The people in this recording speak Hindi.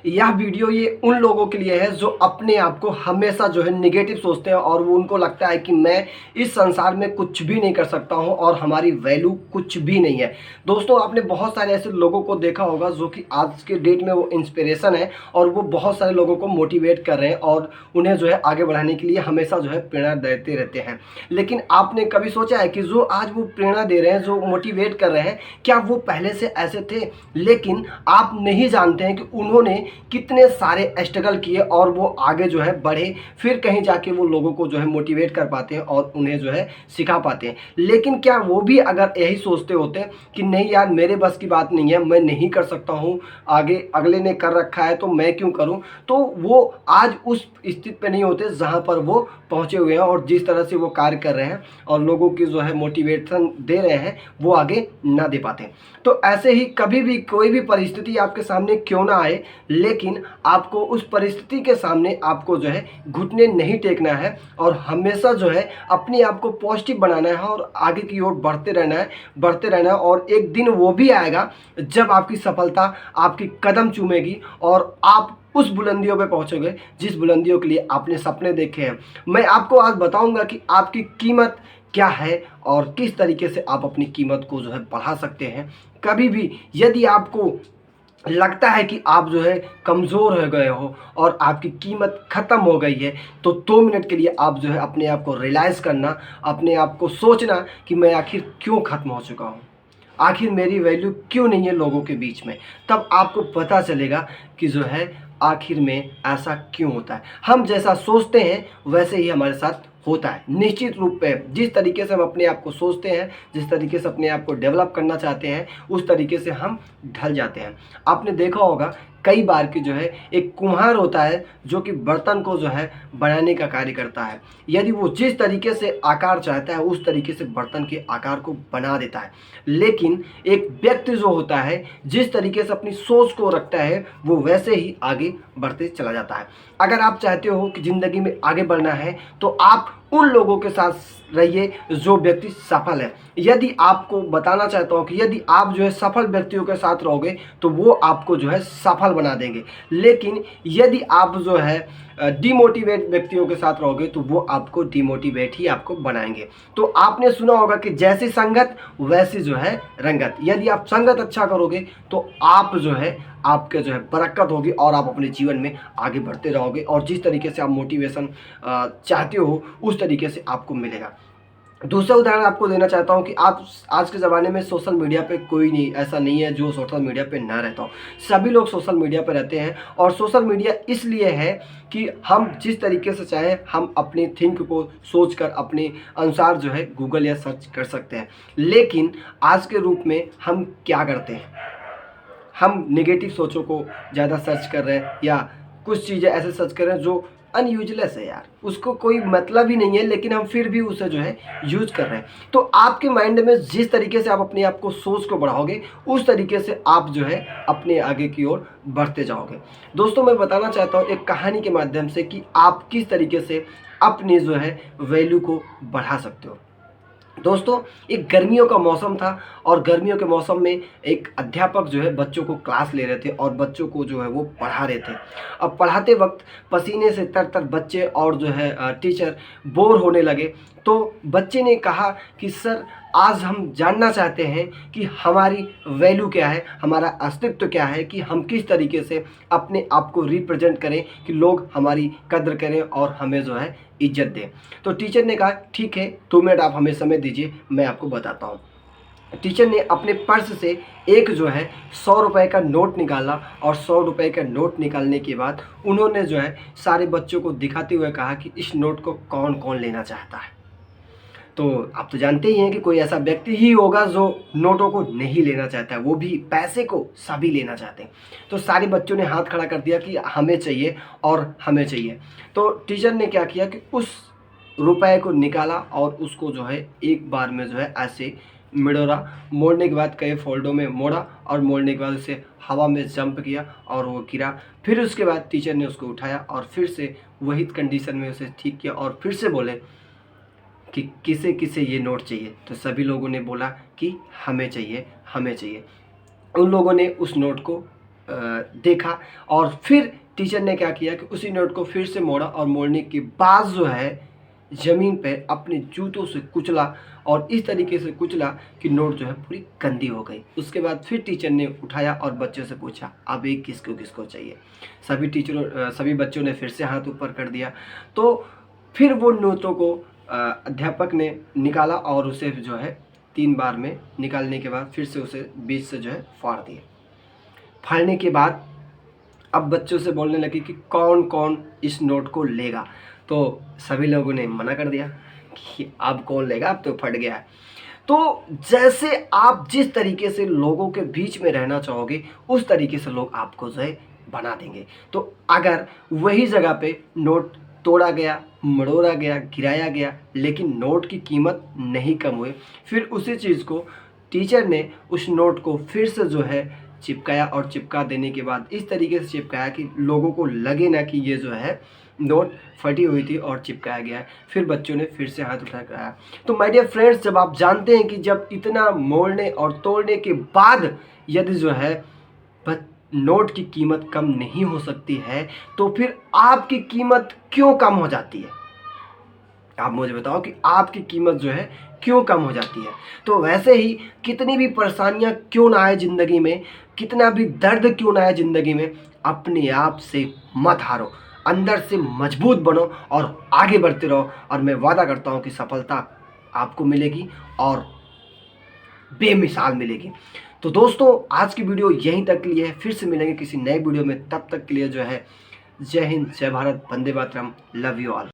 यह वीडियो ये उन लोगों के लिए है जो अपने आप को हमेशा जो है नेगेटिव सोचते हैं और वो उनको लगता है कि मैं इस संसार में कुछ भी नहीं कर सकता हूं और हमारी वैल्यू कुछ भी नहीं है। दोस्तों, आपने बहुत सारे ऐसे लोगों को देखा होगा जो कि आज के डेट में वो इंस्पिरेशन है और वो बहुत सारे लोगों को मोटिवेट कर रहे हैं और उन्हें जो है आगे बढ़ाने के लिए हमेशा जो है प्रेरणा देते रहते हैं। लेकिन आपने कभी सोचा है कि जो आज वो प्रेरणा दे रहे हैं, जो मोटिवेट कर रहे हैं, क्या वो पहले से ऐसे थे? लेकिन आप नहीं जानते हैं कि उन्होंने कितने सारे स्ट्रगल किए और वो आगे जो है बढ़े, फिर कहीं जाके वो लोगों को जो है मोटिवेट कर पाते हैं और उन्हें जो है सिखा पाते हैं। लेकिन क्या वो भी अगर यही सोचते होते कि नहीं यार, मेरे बस की बात नहीं है, मैं नहीं कर सकता हूँ, आगे अगले ने कर रखा है तो मैं क्यों करूँ, तो वो आज उस स्थिति पे नहीं होते जहाँ पर वो पहुँचे हुए हैं और जिस तरह से वो कार्य कर रहे हैं और लोगों की जो है मोटिवेशन दे रहे हैं वो आगे ना दे पाते। तो ऐसे ही कभी भी कोई भी परिस्थिति आपके सामने क्यों ना आए, लेकिन आपको उस परिस्थिति के सामने आपको जो है घुटने नहीं टेकना है और हमेशा जो है अपने आप को पॉजिटिव बनाना है और आगे की ओर बढ़ते रहना है और एक दिन वो भी आएगा जब आपकी सफलता आपकी कदम चूमेगी और आप उस बुलंदियों पे पहुंचोगे जिस बुलंदियों के लिए आपने सपने देखे हैं। मैं आपको आज बताऊंगा कि आपकी कीमत क्या है और किस तरीके से आप अपनी कीमत को जो है बढ़ा सकते हैं। कभी भी यदि आपको लगता है कि आप जो है कमज़ोर हो गए हो और आपकी कीमत ख़त्म हो गई है, तो 2 मिनट के लिए आप जो है अपने आप को रियलाइज़ करना, अपने आप को सोचना कि मैं आखिर क्यों ख़त्म हो चुका हूँ, आखिर मेरी वैल्यू क्यों नहीं है लोगों के बीच में। तब आपको पता चलेगा कि जो है आखिर में ऐसा क्यों होता है। हम जैसा सोचते हैं वैसे ही हमारे साथ होता है। निश्चित रूप पे जिस तरीके से हम अपने आप को सोचते हैं, जिस तरीके से अपने आप को डेवलप करना चाहते हैं, उस तरीके से हम ढल जाते हैं। आपने देखा होगा कई बार कि जो है एक कुम्हार होता है जो कि बर्तन को जो है बनाने का कार्य करता है। यदि वो जिस तरीके से आकार चाहता है उस तरीके से बर्तन के आकार को बना देता है। लेकिन एक व्यक्ति जो होता है जिस तरीके से अपनी सोच को रखता है वो वैसे ही आगे बढ़ते चला जाता है। अगर आप चाहते हो कि ज़िंदगी में आगे बढ़ना है तो आप उन लोगों के साथ रहिए जो व्यक्ति सफल है। यदि आपको बताना चाहता हूँ कि यदि आप जो है सफल व्यक्तियों के साथ रहोगे तो वो आपको जो है सफल बना देंगे। लेकिन यदि आप जो है डिमोटिवेट व्यक्तियों के साथ रहोगे तो वो आपको डिमोटिवेट ही आपको बनाएंगे। तो आपने सुना होगा कि जैसी संगत वैसी जो है रंगत। यदि आप संगत अच्छा करोगे तो आप जो है आपके जो है बरकत होगी और आप अपने जीवन में आगे बढ़ते रहोगे और जिस तरीके से आप मोटिवेशन चाहते हो उस तरीके से आपको मिलेगा। दूसरा उदाहरण आपको देना चाहता हूँ कि आप आज के ज़माने में सोशल मीडिया पे कोई नहीं ऐसा नहीं है जो सोशल मीडिया पे ना रहता हो। सभी लोग सोशल मीडिया पे रहते हैं और सोशल मीडिया इसलिए है कि हम जिस तरीके से चाहें हम अपनी थिंक को सोच कर अपने अनुसार जो है गूगल या सर्च कर सकते हैं। लेकिन आज के रूप में हम क्या करते हैं, हम नेगेटिव सोचों को ज़्यादा सर्च कर रहे हैं या कुछ चीज़ें ऐसे सर्च कर रहे हैं जो अनयूजलेस है यार, उसको कोई मतलब ही नहीं है, लेकिन हम फिर भी उसे जो है यूज कर रहे हैं। तो आपके माइंड में जिस तरीके से आप अपने आप को सोच को बढ़ाओगे उस तरीके से आप जो है अपने आगे की ओर बढ़ते जाओगे। दोस्तों, मैं बताना चाहता हूँ एक कहानी के माध्यम से कि आप किस तरीके से अपनी जो है वैल्यू को बढ़ा सकते हो। दोस्तों, एक गर्मियों का मौसम था और गर्मियों के मौसम में एक अध्यापक जो है बच्चों को क्लास ले रहे थे और बच्चों को जो है वो पढ़ा रहे थे। अब पढ़ाते वक्त पसीने से तर-तर बच्चे और जो है टीचर बोर होने लगे। तो बच्चे ने कहा कि सर, आज हम जानना चाहते हैं कि हमारी वैल्यू क्या है, हमारा अस्तित्व क्या है, कि हम किस तरीके से अपने आप को रिप्रेजेंट करें कि लोग हमारी कद्र करें और हमें जो है इज्जत दें। तो टीचर ने कहा ठीक है, 2 मिनट आप हमें समय दीजिए, मैं आपको बताता हूँ। टीचर ने अपने पर्स से एक जो है 100 रुपये का नोट निकाला और 100 रुपये का नोट निकालने के बाद उन्होंने जो है सारे बच्चों को दिखाते हुए कहा कि इस नोट को कौन कौन लेना चाहता है। तो आप तो जानते ही हैं कि कोई ऐसा व्यक्ति ही होगा जो नोटों को नहीं लेना चाहता है, वो भी पैसे को सभी लेना चाहते हैं। तो सारे बच्चों ने हाथ खड़ा कर दिया कि हमें चाहिए और हमें चाहिए। तो टीचर ने क्या किया कि उस रुपए को निकाला और उसको जो है एक बार में जो है ऐसे मोड़ने के बाद कई फोल्डों में मोड़ा और मोड़ने के बाद उसे हवा में जंप किया और वो गिरा। फिर उसके बाद टीचर ने उसको उठाया और फिर से वही कंडीशन में उसे ठीक किया और फिर से बोले कि किसे किसे ये नोट चाहिए। तो सभी लोगों ने बोला कि हमें चाहिए, हमें चाहिए। उन लोगों ने उस नोट को देखा और फिर टीचर ने क्या किया कि उसी नोट को फिर से मोड़ा और मोड़ने के बाद जो है ज़मीन पे अपने जूतों से कुचला और इस तरीके से कुचला कि नोट जो है पूरी गंदी हो गई। उसके बाद फिर टीचर ने उठाया और बच्चों से पूछा अब ये किसको किसको चाहिए। सभी बच्चों ने फिर से हाथ ऊपर कर दिया। तो फिर वो नोटों को अध्यापक ने निकाला और उसे जो है 3 बार में निकालने के बाद फिर से उसे बीच से जो है फाड़ दिया। फाड़ने के बाद अब बच्चों से बोलने लगी कि कौन कौन इस नोट को लेगा। तो सभी लोगों ने मना कर दिया कि अब कौन लेगा, अब तो फट गया है। तो जैसे आप जिस तरीके से लोगों के बीच में रहना चाहोगे उस तरीके से लोग आपको जो है बना देंगे। तो अगर वही जगह पे नोट तोड़ा गया, मरोड़ा गया, गिराया गया, लेकिन नोट की कीमत नहीं कम हुई, फिर उसी चीज़ को टीचर ने उस नोट को फिर से जो है चिपकाया और चिपका देने के बाद इस तरीके से चिपकाया कि लोगों को लगे ना कि ये जो है नोट फटी हुई थी और चिपकाया गया है। फिर बच्चों ने फिर से हाथ उठा कर आया। तो माय डियर फ्रेंड्स, जब आप जानते हैं कि जब इतना मोड़ने और तोड़ने के बाद यदि जो है नोट की कीमत कम नहीं हो सकती है तो फिर आपकी कीमत क्यों कम हो जाती है? आप मुझे बताओ कि आपकी कीमत जो है क्यों कम हो जाती है। तो वैसे ही कितनी भी परेशानियां क्यों ना आए ज़िंदगी में, कितना भी दर्द क्यों ना आए ज़िंदगी में, अपने आप से मत हारो, अंदर से मजबूत बनो और आगे बढ़ते रहो। और मैं वादा करता हूं कि सफलता आपको मिलेगी और बेमिसाल मिलेगी। तो दोस्तों, आज की वीडियो यहीं तक के लिए है। फिर से मिलेंगे किसी नए वीडियो में, तब तक के लिए जो है जय हिंद, जय Bharat, Vande Mataram, love you all.